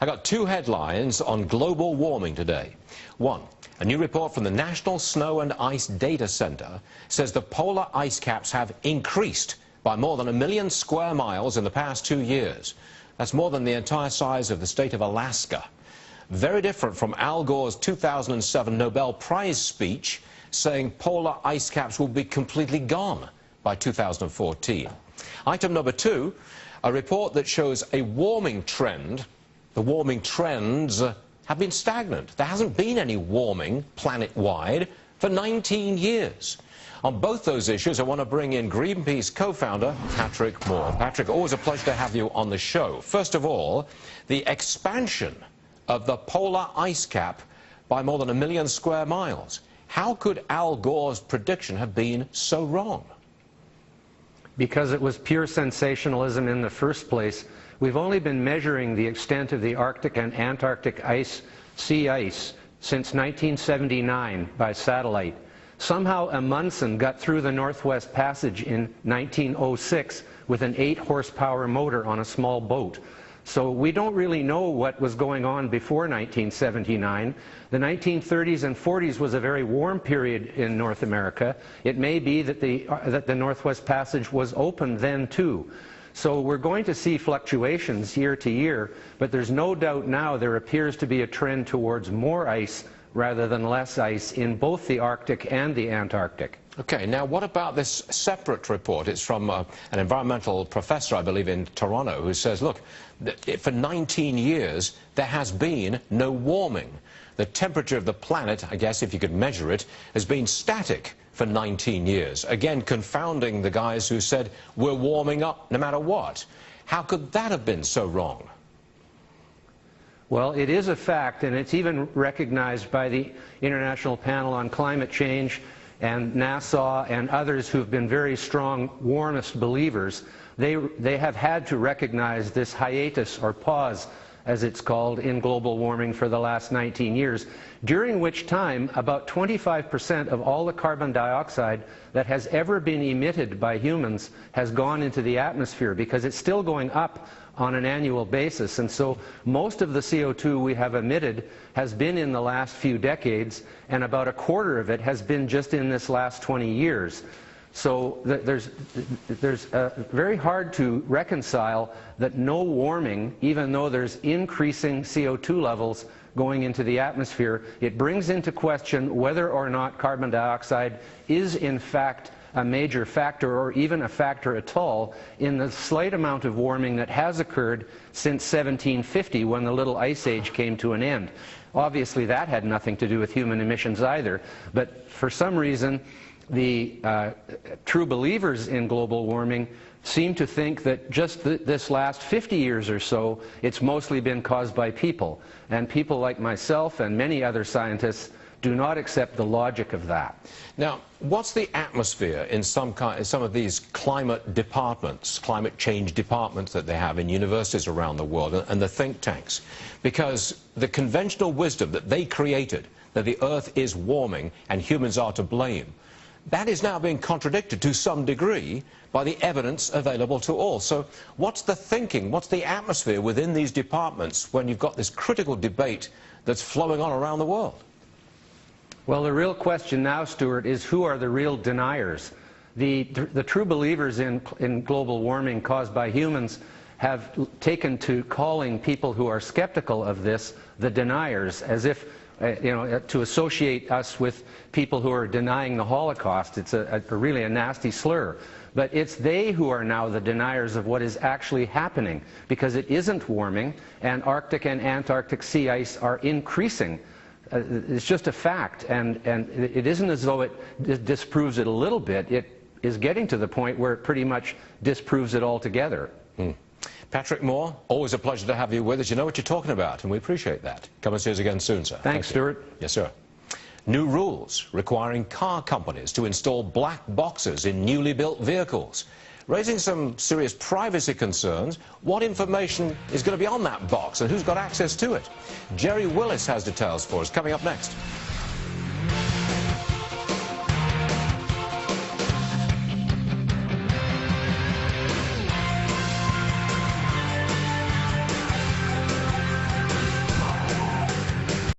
I got two headlines on global warming today. One, a new report from the National Snow and Ice Data Center says the polar ice caps have increased by more than 1 million square miles in the past 2 years. That's more than the entire size of the state of Alaska. Very different from Al Gore's 2007 Nobel Prize speech saying polar ice caps will be completely gone by 2014. Item number two, a report that shows a warming trend. The warming trends have been stagnant. There hasn't been any warming planet-wide for 19 years. On both those issues, I want to bring in Greenpeace co-founder Patrick Moore. Patrick, always a pleasure to have you on the show. First of all, the expansion of the polar ice cap by more than 1 million square miles. How could Al Gore's prediction have been so wrong? Because it was pure sensationalism in the first place. We've only been measuring the extent of the Arctic and Antarctic sea ice since 1979 by satellite. Somehow Amundsen got through the Northwest Passage in 1906 with an 8-horsepower motor on a small boat. So we don't really know what was going on before 1979. The 1930s and 40s was a very warm period in North America. It may be that the Northwest Passage was open then too. So we're going to see fluctuations year to year, but there's no doubt now there appears to be a trend towards more ice rather than less ice in both the Arctic and the Antarctic. Okay, now what about this separate report? It's from an environmental professor, I believe, in Toronto, who says, look, for 19 years there has been no warming. The temperature of the planet, I guess if you could measure it, has been static for 19 years. Again, confounding the guys who said we're warming up no matter what. How could that have been so wrong? Well, it is a fact, and it's even recognized by the International Panel on Climate Change and NASA and others who've been very strong warmist believers. They have had to recognize this hiatus or pause, as it's called, in global warming for the last 19 years, during which time about 25% of all the carbon dioxide that has ever been emitted by humans has gone into the atmosphere, because it's still going up on an annual basis. And so most of the CO2 we have emitted has been in the last few decades, and about a quarter of it has been just in this last 20 years. So there's very hard to reconcile that no warming, even though there's increasing CO2 levels going into the atmosphere. It brings into question whether or not carbon dioxide is in fact a major factor, or even a factor at all, in the slight amount of warming that has occurred since 1750, when the Little Ice Age came to an end. Obviously that had nothing to do with human emissions either, but for some reason the true believers in global warming seem to think that just this last 50 years or so, it's mostly been caused by people. And people like myself and many other scientists do not accept the logic of that. Now, what's the atmosphere in some of these climate departments, climate change departments that they have in universities around the world, and the think tanks? Because the conventional wisdom that they created, that the Earth is warming and humans are to blame, that is now being contradicted to some degree by the evidence available to all. So what's the thinking, what's the atmosphere within these departments when you've got this critical debate that's flowing on around the world? Well, the real question now, Stuart, is who are the real deniers? The true believers in global warming caused by humans have taken to calling people who are skeptical of this the deniers, as if to associate us with people who are denying the Holocaust. It's really a nasty slur. But it's they who are now the deniers of what is actually happening, because it isn't warming, and Arctic and Antarctic sea ice are increasing. It's just a fact, and it isn't as though it disproves it a little bit. It is getting to the point where it pretty much disproves it altogether. Patrick Moore, always a pleasure to have you with us. You know what you're talking about, and we appreciate that. Come and see us again soon, sir. Thanks, Stuart. Yes, sir. New rules requiring car companies to install black boxes in newly built vehicles, raising some serious privacy concerns. What information is going to be on that box, and who's got access to it? Jerry Willis has details for us, coming up next.